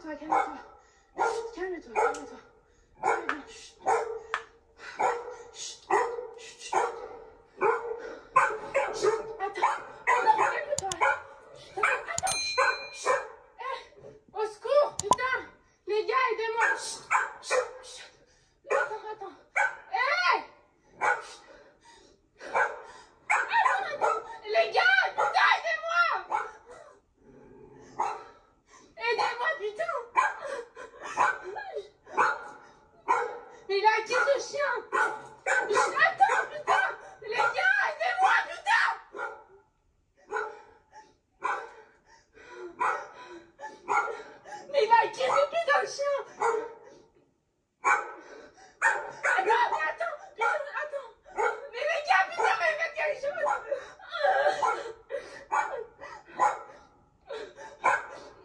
calme-toi, calme-toi. Calme-toi, calme-toi. Calme-toi. Chut. Chut. Chut. Chut. Attends. Attends, calme-toi. Attends. Chut. Chut. Au secours, putain. Les gars, aidez-moi. Chut. Chut. Chut. Attends, attends. Attends. Les gars, putain, aidez-moi. Aidez-moi, putain. Mais il a qui ce chien? Attends, putain. Les gars, aidez-moi, putain. Mais il a qui ce putain de chien? Attends, mais les gars, putain, mais faites quelque chose.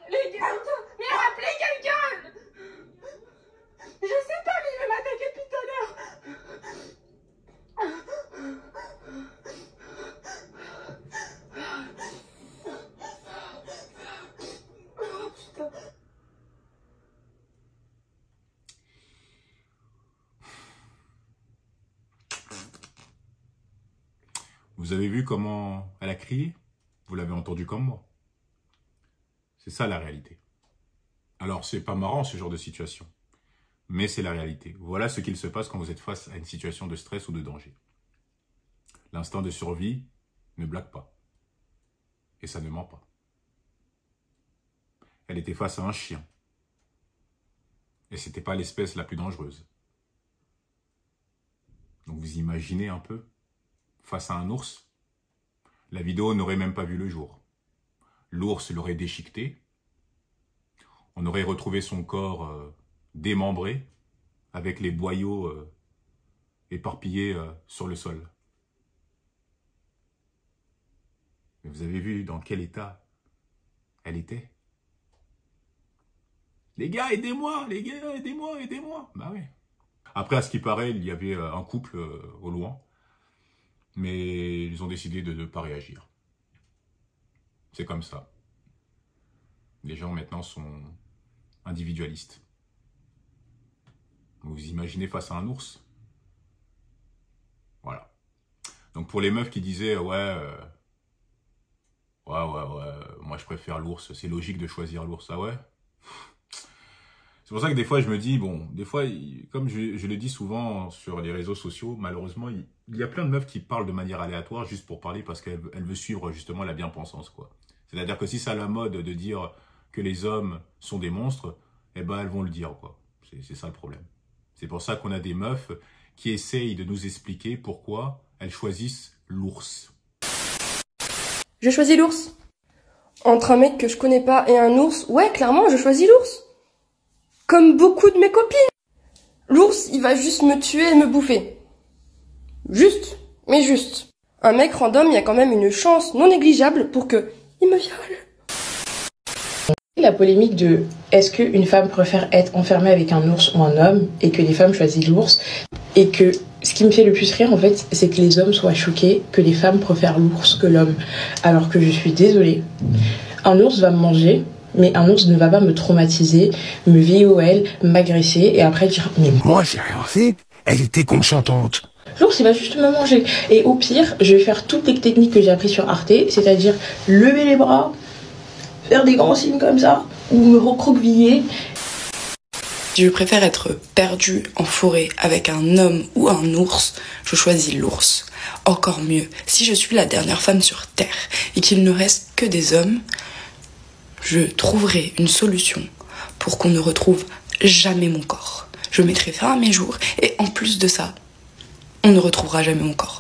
Les gars, putain, mais rappelez quelqu'un. Je sais pas, mais il veut m'attaquer depuis tout à l'heure. Oh putain. Vous avez vu comment elle a crié? Vous l'avez entendu comme moi. C'est ça la réalité. Alors, c'est pas marrant ce genre de situation, mais c'est la réalité. Voilà ce qu'il se passe quand vous êtes face à une situation de stress ou de danger. L'instinct de survie ne blague pas. Et ça ne ment pas. Elle était face à un chien. Et c'était pas l'espèce la plus dangereuse. Donc vous imaginez un peu, face à un ours, la vidéo n'aurait même pas vu le jour. L'ours l'aurait déchiqueté. On aurait retrouvé son corps démembré, avec les boyaux éparpillés sur le sol. Mais vous avez vu dans quel état elle était? Les gars, aidez-moi! Les gars, aidez-moi, aidez-moi! Bah oui. Après, à ce qui paraît, il y avait un couple au loin. Mais ils ont décidé de ne pas réagir. C'est comme ça. Les gens maintenant sont individualistes. Vous imaginez face à un ours? Voilà. Donc pour les meufs qui disaient ouais, moi je préfère l'ours, c'est logique de choisir l'ours, ah ouais? C'est pour ça que des fois je me dis, bon, des fois, comme je le dis souvent sur les réseaux sociaux, malheureusement, il y a plein de meufs qui parlent de manière aléatoire juste pour parler parce qu'elles veulent suivre justement la bien-pensance, quoi. C'est-à-dire que si c'est à la mode de dire que les hommes sont des monstres, eh ben elles vont le dire, quoi. C'est ça le problème. C'est pour ça qu'on a des meufs qui essayent de nous expliquer pourquoi elles choisissent l'ours. Je choisis l'ours. Entre un mec que je connais pas et un ours, ouais, clairement, je choisis l'ours. Comme beaucoup de mes copines. L'ours, il va juste me tuer et me bouffer. Juste, mais juste. Un mec random, il y a quand même une chance non négligeable pour que il me viole. La polémique de est-ce qu'une femme préfère être enfermée avec un ours ou un homme et que les femmes choisissent l'ours, et que ce qui me fait le plus rire en fait, c'est que les hommes soient choqués que les femmes préfèrent l'ours que l'homme, alors que je suis désolée. Un ours va me manger, mais un ours ne va pas me traumatiser, me VOL, m'agresser et après dire mais moi j'ai rien fait, elle était consentante. L'ours il va juste me manger. Et au pire, je vais faire toutes les techniques que j'ai apprises sur Arte, c'est-à-dire lever les bras, faire des grands signes comme ça, ou me recroqueviller. Je préfère être perdue en forêt avec un homme ou un ours, je choisis l'ours. Encore mieux, si je suis la dernière femme sur Terre et qu'il ne reste que des hommes, je trouverai une solution pour qu'on ne retrouve jamais mon corps. Je mettrai fin à mes jours et en plus de ça, on ne retrouvera jamais mon corps.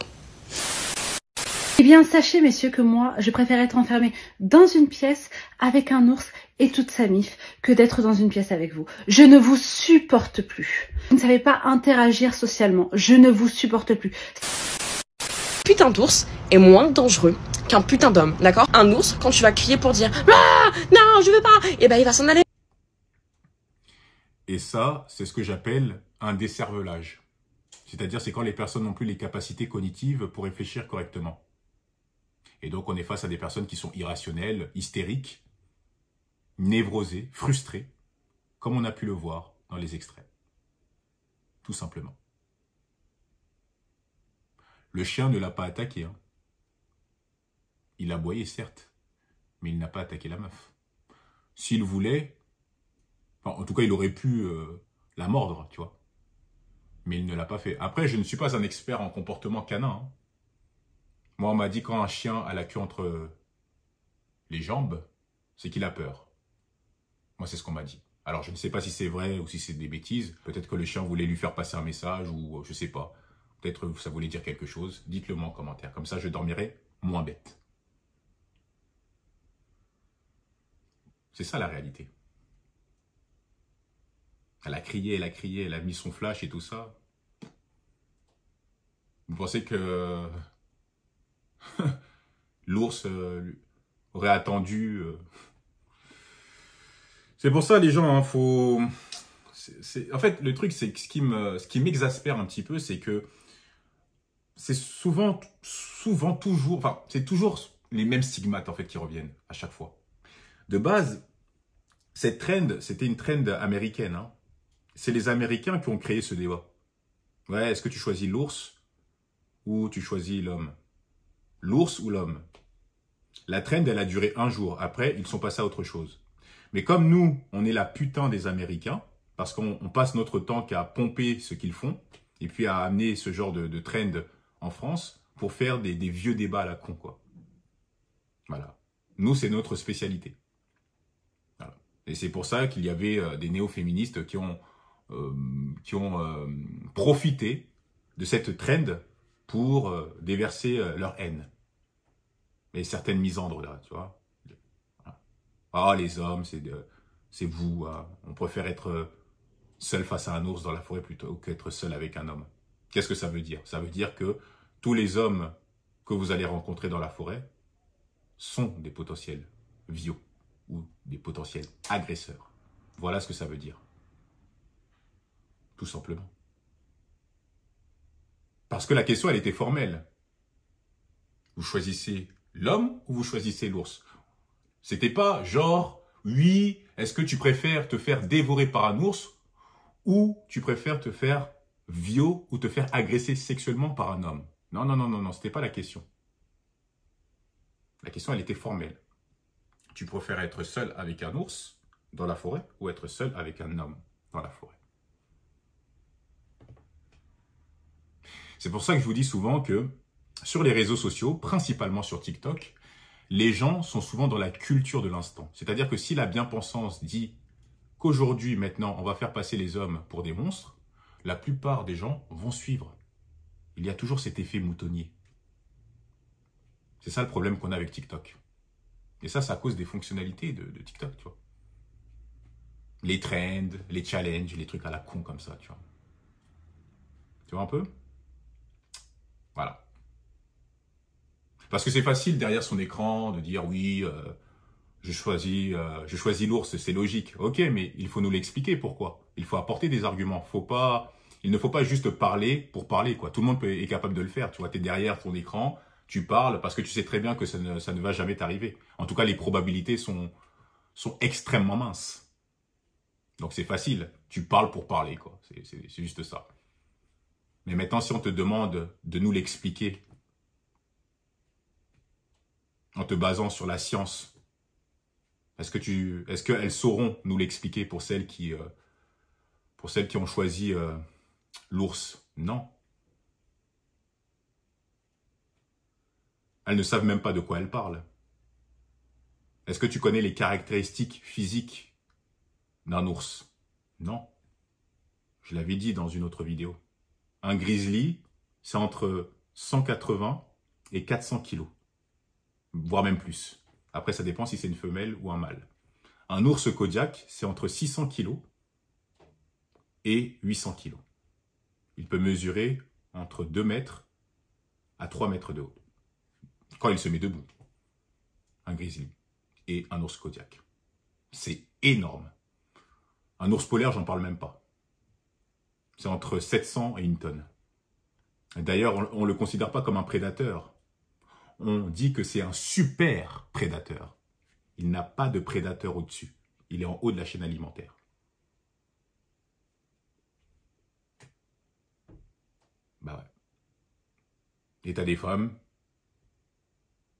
Eh bien, sachez, messieurs, que moi, je préfère être enfermée dans une pièce avec un ours et toute sa mif que d'être dans une pièce avec vous. Je ne vous supporte plus. Vous ne savez pas interagir socialement. Je ne vous supporte plus. Putain d'ours est moins dangereux qu'un putain d'homme, d'accord? Un ours, quand tu vas crier pour dire « Ah, non, je veux pas !» et ben il va s'en aller. Et ça, c'est ce que j'appelle un décervelage. C'est-à-dire, c'est quand les personnes n'ont plus les capacités cognitives pour réfléchir correctement. Et donc, on est face à des personnes qui sont irrationnelles, hystériques, névrosées, frustrées, comme on a pu le voir dans les extraits. Tout simplement. Le chien ne l'a pas attaqué. Hein. Il a aboyé, certes, mais il n'a pas attaqué la meuf. S'il voulait, enfin, en tout cas, il aurait pu la mordre, tu vois. Mais il ne l'a pas fait. Après, je ne suis pas un expert en comportement canin. Hein. Moi, on m'a dit quand un chien a la queue entre les jambes, c'est qu'il a peur. Moi, c'est ce qu'on m'a dit. Alors, je ne sais pas si c'est vrai ou si c'est des bêtises. Peut-être que le chien voulait lui faire passer un message ou je ne sais pas. Peut-être que ça voulait dire quelque chose. Dites-le moi en commentaire. Comme ça, je dormirai moins bête. C'est ça la réalité. Elle a crié, elle a mis son flash et tout ça. Vous pensez que l'ours aurait attendu C'est pour ça les gens, hein, faut... En fait, le truc, c'est que ce qui m'exaspère un petit peu, c'est que c'est souvent toujours... Enfin, c'est toujours les mêmes stigmates, en fait, qui reviennent à chaque fois. De base, cette trend, c'était une trend américaine. Hein. C'est les Américains qui ont créé ce débat. Ouais, est-ce que tu choisis l'ours ou tu choisis l'homme? L'ours ou l'homme? La trend, elle a duré un jour. Après, ils sont passés à autre chose. Mais comme nous, on est la putain des Américains, parce qu'on passe notre temps qu'à pomper ce qu'ils font, et puis à amener ce genre de trend en France pour faire des vieux débats à la con, quoi. Voilà. Nous, c'est notre spécialité. Voilà. Et c'est pour ça qu'il y avait des néo-féministes qui ont profité de cette trend pour déverser leur haine. Et certaines misandres, là, tu vois. Ah, les hommes, c'est vous. Hein. On préfère être seul face à un ours dans la forêt plutôt qu'être seul avec un homme. Qu'est-ce que ça veut dire? Ça veut dire que tous les hommes que vous allez rencontrer dans la forêt sont des potentiels viaux ou des potentiels agresseurs. Voilà ce que ça veut dire. Tout simplement. Parce que la question, elle était formelle. Vous choisissez l'homme ou vous choisissez l'ours? C'était pas genre, oui, est-ce que tu préfères te faire dévorer par un ours ou tu préfères te faire violer ou te faire agresser sexuellement par un homme? Non, non, non, non, non, c'était pas la question. La question, elle était formelle. Tu préfères être seul avec un ours dans la forêt ou être seul avec un homme dans la forêt? C'est pour ça que je vous dis souvent que sur les réseaux sociaux, principalement sur TikTok, les gens sont souvent dans la culture de l'instant. C'est-à-dire que si la bien-pensance dit qu'aujourd'hui, maintenant, on va faire passer les hommes pour des monstres, la plupart des gens vont suivre. Il y a toujours cet effet moutonnier. C'est ça le problème qu'on a avec TikTok. Et ça, c'est à cause des fonctionnalités de TikTok, tu vois. Les trends, les challenges, les trucs à la con comme ça, tu vois. Tu vois un peu? Voilà. Parce que c'est facile derrière son écran de dire oui, je choisis l'ours, c'est logique. Ok, mais il faut nous l'expliquer pourquoi. Il faut apporter des arguments. Il ne faut pas juste parler pour parler, quoi. Tout le monde est capable de le faire. Tu vois, tu es derrière ton écran, tu parles parce que tu sais très bien que ça ne va jamais t'arriver. En tout cas, les probabilités sont extrêmement minces. Donc c'est facile. Tu parles pour parler, quoi. C'est juste ça. Mais maintenant, si on te demande de nous l'expliquer, en te basant sur la science, est-ce qu'elles sauront nous l'expliquer pour celles qui ont choisi l'ours? Non. Elles ne savent même pas de quoi elles parlent. Est-ce que tu connais les caractéristiques physiques d'un ours? Non. Je l'avais dit dans une autre vidéo. Un grizzly, c'est entre 180 et 400 kilos. Voire même plus. Après, ça dépend si c'est une femelle ou un mâle. Un ours Kodiak, c'est entre 600 kg et 800 kg. Il peut mesurer entre 2 mètres à 3 mètres de haut. Quand il se met debout. Un grizzly et un ours Kodiak. C'est énorme. Un ours polaire, j'en parle même pas. C'est entre 700 et 1 tonne. D'ailleurs, on ne le considère pas comme un prédateur. On dit que c'est un super prédateur. Il n'a pas de prédateur au-dessus. Il est en haut de la chaîne alimentaire. Bah ouais. Et t'as des femmes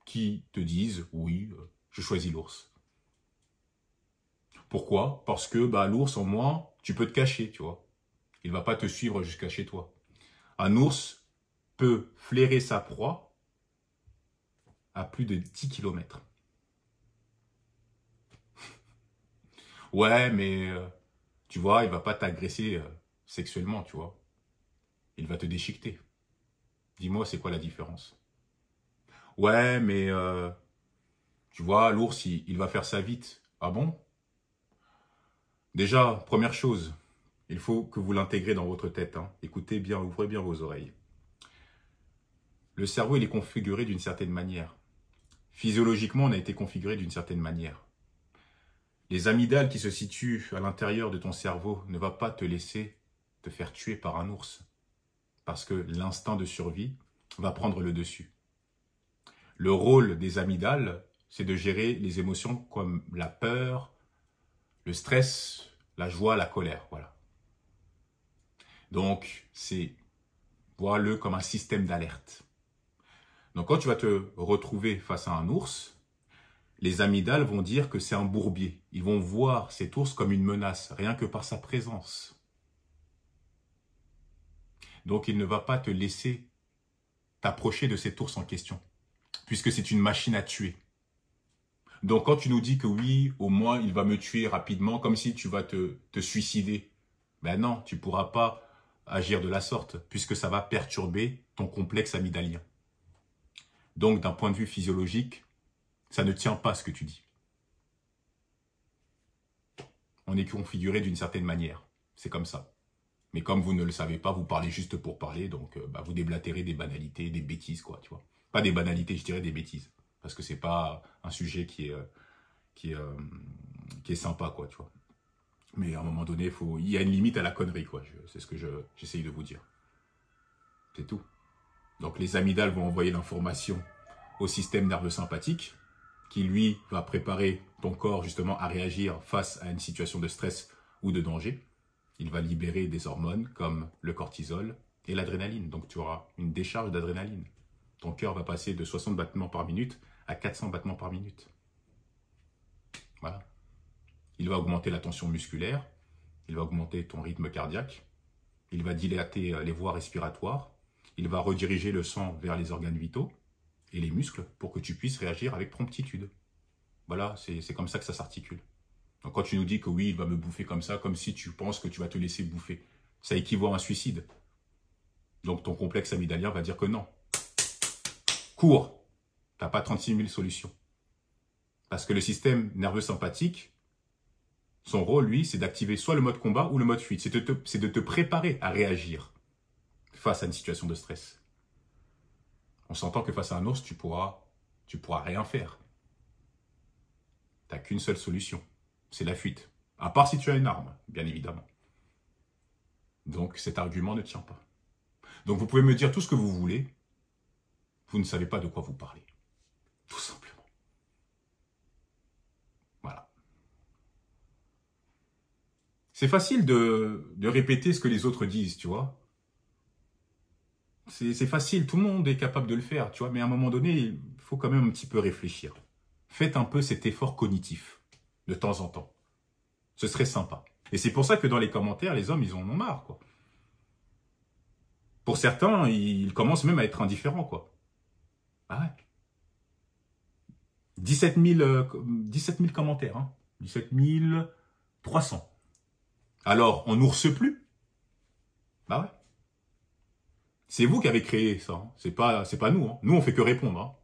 qui te disent, oui, je choisis l'ours. Pourquoi? Parce que bah, l'ours, au moins, tu peux te cacher, tu vois. Il ne va pas te suivre jusqu'à chez toi. Un ours peut flairer sa proie à plus de 10 km. Ouais, mais tu vois, il va pas t'agresser sexuellement, tu vois. Il va te déchiqueter. Dis-moi, c'est quoi la différence? Ouais, mais tu vois, l'ours, il va faire ça vite. Ah bon? Déjà, première chose, il faut que vous l'intégrez dans votre tête. Hein. Écoutez bien, ouvrez bien vos oreilles. Le cerveau, il est configuré d'une certaine manière. Physiologiquement, on a été configuré d'une certaine manière. Les amygdales qui se situent à l'intérieur de ton cerveau ne vont pas te laisser te faire tuer par un ours. Parce que l'instinct de survie va prendre le dessus. Le rôle des amygdales, c'est de gérer les émotions comme la peur, le stress, la joie, la colère. Voilà. Donc, vois-le comme un système d'alerte. Donc, quand tu vas te retrouver face à un ours, les amygdales vont dire que c'est un bourbier. Ils vont voir cet ours comme une menace, rien que par sa présence. Donc, il ne va pas te laisser t'approcher de cet ours en question, puisque c'est une machine à tuer. Donc, quand tu nous dis que oui, au moins, il va me tuer rapidement, comme si tu vas te suicider, ben non, tu ne pourras pas agir de la sorte, puisque ça va perturber ton complexe amygdalien. Donc, d'un point de vue physiologique, ça ne tient pas ce que tu dis. On est configuré d'une certaine manière. C'est comme ça. Mais comme vous ne le savez pas, vous parlez juste pour parler, donc vous déblatérez des banalités, des bêtises, quoi, tu vois. Pas des banalités, je dirais des bêtises. Parce que c'est pas un sujet qui est sympa, quoi, tu vois. Mais à un moment donné, il y a une limite à la connerie, quoi. C'est ce que j'essaye de vous dire. C'est tout. Donc les amygdales vont envoyer l'information au système nerveux sympathique, qui lui va préparer ton corps justement à réagir face à une situation de stress ou de danger. Il va libérer des hormones comme le cortisol et l'adrénaline. Donc tu auras une décharge d'adrénaline. Ton cœur va passer de 60 battements par minute à 400 battements par minute. Voilà. Il va augmenter la tension musculaire, il va augmenter ton rythme cardiaque, il va dilater les voies respiratoires, il va rediriger le sang vers les organes vitaux et les muscles pour que tu puisses réagir avec promptitude. Voilà, c'est comme ça que ça s'articule. Donc quand tu nous dis que oui, il va me bouffer comme ça, comme si tu penses que tu vas te laisser bouffer, ça équivaut à un suicide. Donc ton complexe amygdalien va dire que non. Cours, tu n'as pas 36 000 solutions. Parce que le système nerveux sympathique, son rôle, lui, c'est d'activer soit le mode combat ou le mode fuite. C'est de te préparer à réagir face à une situation de stress. On s'entend que face à un ours, tu pourras rien faire. Tu n'as qu'une seule solution, c'est la fuite. À part si tu as une arme, bien évidemment. Donc cet argument ne tient pas. Donc vous pouvez me dire tout ce que vous voulez, vous ne savez pas de quoi vous parlez. Tout simplement. Voilà. C'est facile de répéter ce que les autres disent, tu vois. C'est facile, tout le monde est capable de le faire, tu vois. Mais à un moment donné, il faut quand même un petit peu réfléchir. Faites un peu cet effort cognitif, de temps en temps. Ce serait sympa. Et c'est pour ça que dans les commentaires, les hommes, ils en ont marre, quoi. Pour certains, ils commencent même à être indifférents, quoi. Ah ouais. 17 000 commentaires, hein. 17 300. Alors, on n'ourse plus? Bah ouais. C'est vous qui avez créé ça, hein. C'est pas nous, hein. Nous, on fait que répondre, hein.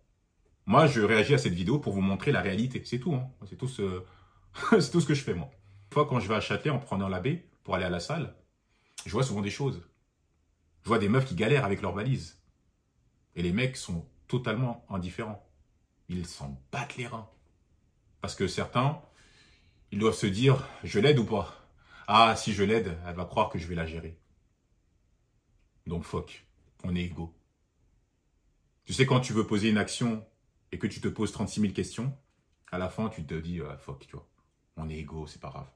Moi, je réagis à cette vidéo pour vous montrer la réalité. C'est tout, hein. C'est tout ce que je fais, moi. Une fois, quand je vais à Châtelet en prenant la baie pour aller à la salle, je vois souvent des choses. Je vois des meufs qui galèrent avec leurs valises. Et les mecs sont totalement indifférents. Ils s'en battent les reins. Parce que certains, ils doivent se dire, je l'aide ou pas? Ah, si je l'aide, elle va croire que je vais la gérer. Donc, fuck. On est égaux. Tu sais, quand tu veux poser une action et que tu te poses 36 000 questions, à la fin, tu te dis, fuck, tu vois. On est égaux, c'est pas grave.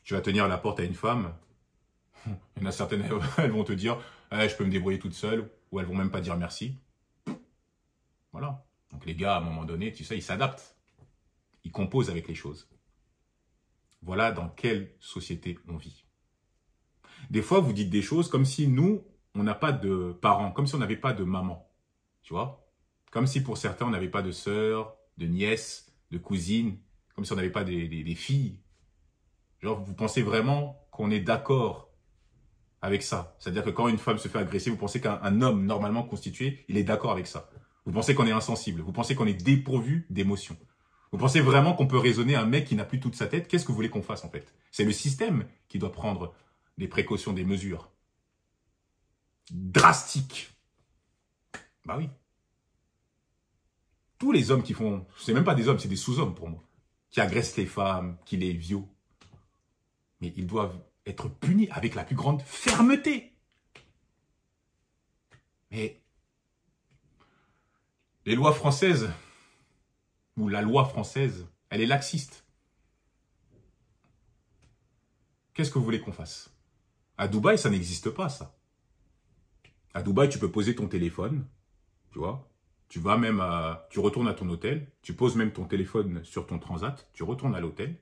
Tu vas tenir la porte à une femme, Il y en a certaines, elles vont te dire je peux me débrouiller toute seule, ou elles vont même pas dire merci. Voilà. Donc les gars, à un moment donné, tu sais, ils s'adaptent. Ils composent avec les choses. Voilà dans quelle société on vit. Des fois, vous dites des choses comme si nous, on n'a pas de parents, comme si on n'avait pas de maman. Tu vois? Comme si pour certains, on n'avait pas de sœurs, de nièces, de cousines, comme si on n'avait pas des filles. Genre, vous pensez vraiment qu'on est d'accord avec ça? C'est-à-dire que quand une femme se fait agresser, vous pensez qu'un homme normalement constitué, il est d'accord avec ça? Vous pensez qu'on est insensible? Vous pensez qu'on est dépourvu d'émotions? Vous pensez vraiment qu'on peut raisonner un mec qui n'a plus toute sa tête? Qu'est-ce que vous voulez qu'on fasse en fait? C'est le système qui doit prendre des précautions, des mesures drastiques. Bah oui. Tous les hommes qui font, c'est même pas des hommes, c'est des sous-hommes pour moi, qui agressent les femmes, qui les violent. Mais ils doivent être punis avec la plus grande fermeté. Mais les lois françaises, ou la loi française, elle est laxiste. Qu'est-ce que vous voulez qu'on fasse? À Dubaï, ça n'existe pas, ça. À Dubaï, tu peux poser ton téléphone, tu vois. Tu vas même tu retournes à ton hôtel, tu poses même ton téléphone sur ton transat, tu retournes à l'hôtel,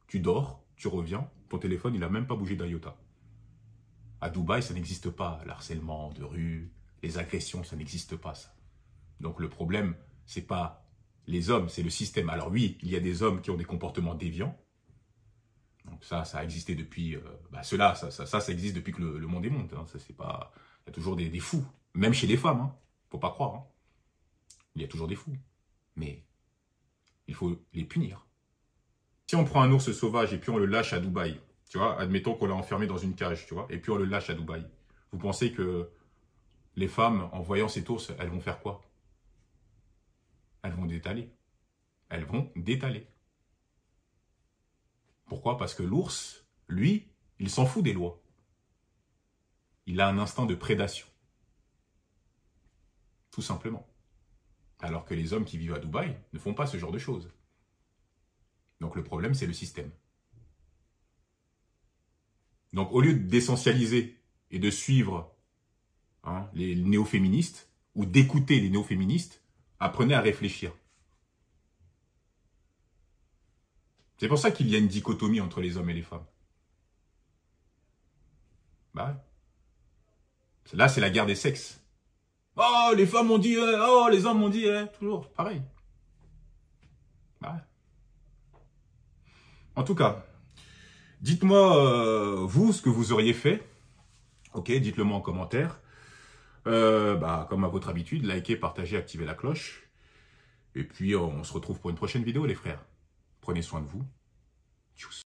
tu dors, tu reviens, ton téléphone, il n'a même pas bougé d'un iota. À Dubaï, ça n'existe pas. L'harcèlement de rue, les agressions, ça n'existe pas, ça. Donc le problème, c'est pas les hommes, c'est le système. Alors oui, il y a des hommes qui ont des comportements déviants. Donc ça a existé depuis... ça existe depuis que le monde est monde. Hein. Ça, c'est pas... Il y a toujours des fous. Même chez les femmes, hein. Faut pas croire. Hein. Il y a toujours des fous. Mais il faut les punir. Si on prend un ours sauvage et puis on le lâche à Dubaï, tu vois, admettons qu'on l'a enfermé dans une cage, tu vois, et puis on le lâche à Dubaï. Vous pensez que les femmes, en voyant cet ours, elles vont faire quoi? Elles vont détaler. Elles vont détaler. Pourquoi? Parce que l'ours, lui, il s'en fout des lois. Il a un instinct de prédation. Tout simplement. Alors que les hommes qui vivent à Dubaï ne font pas ce genre de choses. Donc le problème, c'est le système. Donc au lieu d'essentialiser et de suivre les néo-féministes, ou d'écouter les néo-féministes, apprenez à réfléchir. C'est pour ça qu'il y a une dichotomie entre les hommes et les femmes. Bah ouais. Là, c'est la guerre des sexes. Oh, les femmes ont dit, oh, les hommes ont dit, toujours pareil. Bah ouais. En tout cas, dites-moi, vous, ce que vous auriez fait. Ok, dites-le moi en commentaire. Comme à votre habitude, likez, partagez, activez la cloche. Et puis, on se retrouve pour une prochaine vidéo, les frères. Prenez soin de vous. Tchuss.